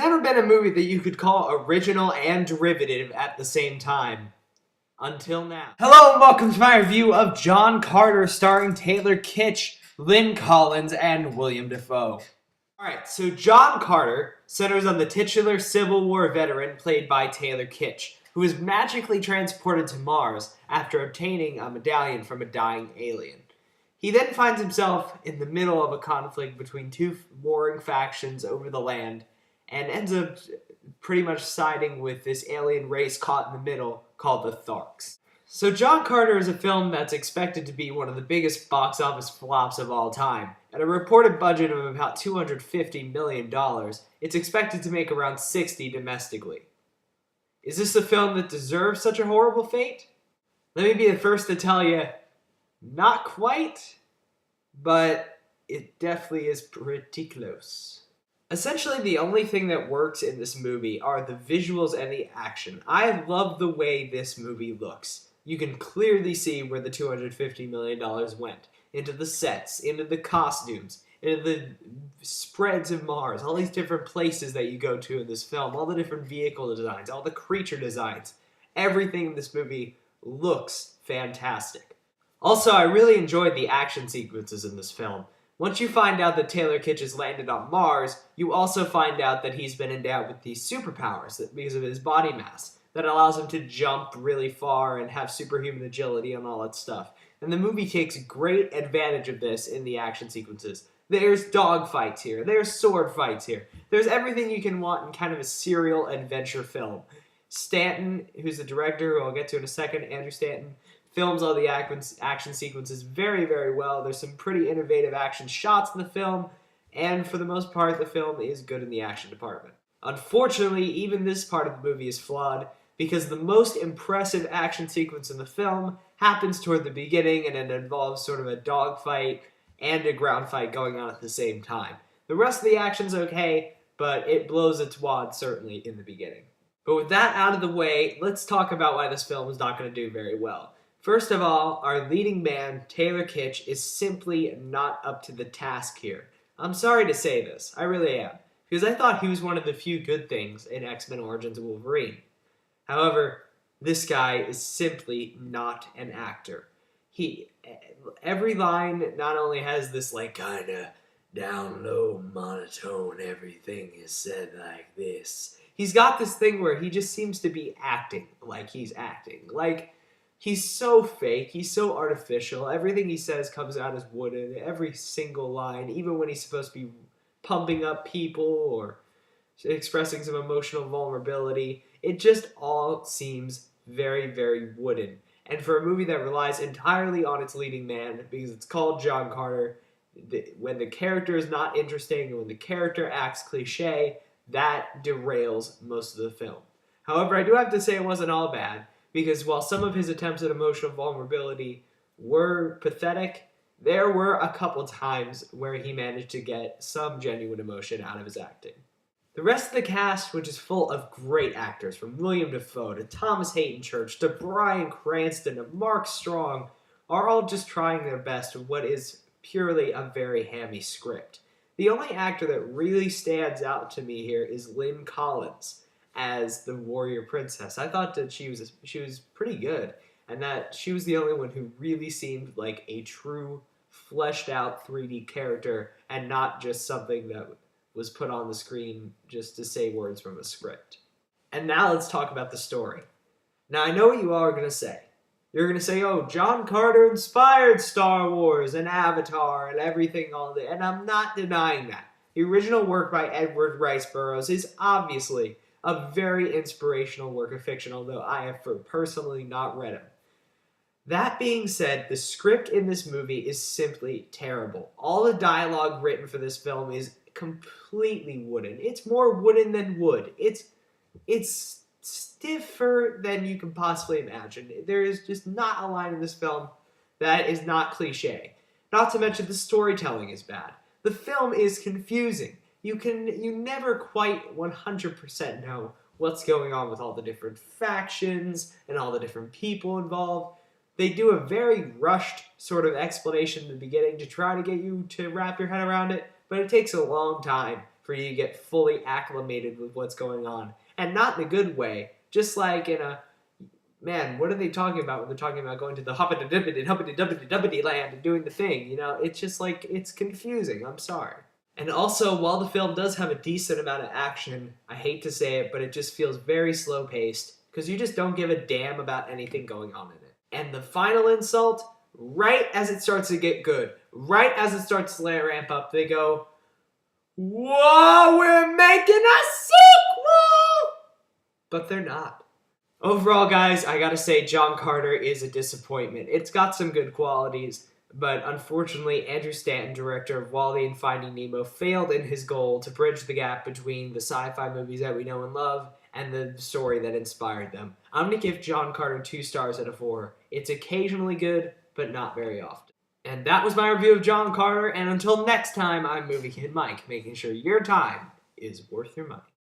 never been a movie that you could call original and derivative at the same time. Until now. Hello and welcome to my review of John Carter starring Taylor Kitsch, Lynn Collins, and William Dafoe. Alright, so John Carter centers on the titular Civil War veteran played by Taylor Kitsch, who is magically transported to Mars after obtaining a medallion from a dying alien. He then finds himself in the middle of a conflict between two warring factions over the land and ends up pretty much siding with this alien race caught in the middle called the Tharks. So John Carter is a film that's expected to be one of the biggest box office flops of all time. At a reported budget of about $250 million, it's expected to make around $60 domestically. Is this a film that deserves such a horrible fate? Let me be the first to tell you, not quite, but it definitely is pretty close. Essentially, the only thing that works in this movie are the visuals and the action. I love the way this movie looks. You can clearly see where the $250 million went. Into the sets, into the costumes, into the spreads of Mars, all these different places that you go to in this film, all the different vehicle designs, all the creature designs. Everything in this movie looks fantastic. Also, I really enjoyed the action sequences in this film. Once you find out that Taylor Kitsch has landed on Mars, you also find out that he's been endowed with these superpowers because of his body mass that allows him to jump really far and have superhuman agility and all that stuff. And the movie takes great advantage of this in the action sequences. There's dogfights here, there's sword fights here, there's everything you can want in kind of a serial adventure film. Stanton, who's the director, who I'll get to in a second, Andrew Stanton, films all the action sequences very, very well. There's some pretty innovative action shots in the film, and for the most part, the film is good in the action department. Unfortunately, even this part of the movie is flawed, because the most impressive action sequence in the film happens toward the beginning, and it involves sort of a dogfight and a ground fight going on at the same time. The rest of the action's okay, but it blows its wad certainly in the beginning. But with that out of the way, let's talk about why this film is not going to do very well. First of all, our leading man, Taylor Kitsch, is simply not up to the task here. I'm sorry to say this, I really am, because I thought he was one of the few good things in X-Men Origins Wolverine. However, this guy is simply not an actor. Every line not only has this like kinda down low monotone, everything is said like this. He's got this thing where he just seems to be acting like he's acting. Like, he's so fake, he's so artificial, everything he says comes out as wooden, every single line, even when he's supposed to be pumping up people or expressing some emotional vulnerability, it just all seems very, very wooden. And for a movie that relies entirely on its leading man, because it's called John Carter, when the character is not interesting and when the character acts cliche, that derails most of the film. However, I do have to say it wasn't all bad, because while some of his attempts at emotional vulnerability were pathetic, there were a couple times where he managed to get some genuine emotion out of his acting. The rest of the cast, which is full of great actors, from William Dafoe to Thomas Hayden Church to Bryan Cranston to Mark Strong, are all just trying their best with what is purely a very hammy script. The only actor that really stands out to me here is Lynn Collins as the warrior princess. I thought that she was pretty good, and that she was the only one who really seemed like a true fleshed out 3D character and not just something that was put on the screen just to say words from a script. And now let's talk about the story. Now I know what you all are going to say. You're going to say, oh, John Carter inspired Star Wars and Avatar and everything all that, and I'm not denying that. The original work by Edward Rice Burroughs is obviously a very inspirational work of fiction, although I have personally not read him. That being said, the script in this movie is simply terrible. All the dialogue written for this film is completely wooden. It's more wooden than wood. It's stiffer than you can possibly imagine. There is just not a line in this film that is not cliche. Not to mention the storytelling is bad. The film is confusing. You never quite 100% know what's going on with all the different factions and all the different people involved. They do a very rushed sort of explanation in the beginning to try to get you to wrap your head around it, but it takes a long time for you to get fully acclimated with what's going on. And not in a good way, just like in a, man, what are they talking about when they're talking about going to the huppity-duppity land and doing the thing? You know, it's just like, it's confusing. I'm sorry. And also, while the film does have a decent amount of action, I hate to say it, but it just feels very slow-paced because you just don't give a damn about anything going on in it. And the final insult, right as it starts to get good, right as it starts to ramp up, they go, "Whoa, we're making a sequel!" But they're not. Overall, guys, I gotta say John Carter is a disappointment. It's got some good qualities, but unfortunately, Andrew Stanton, director of WALL-E and Finding Nemo, failed in his goal to bridge the gap between the sci-fi movies that we know and love and the story that inspired them. I'm gonna give John Carter 2 stars out of 4. It's occasionally good, but not very often. And that was my review of John Carter, and until next time, I'm Movie Kid Mike, making sure your time is worth your money.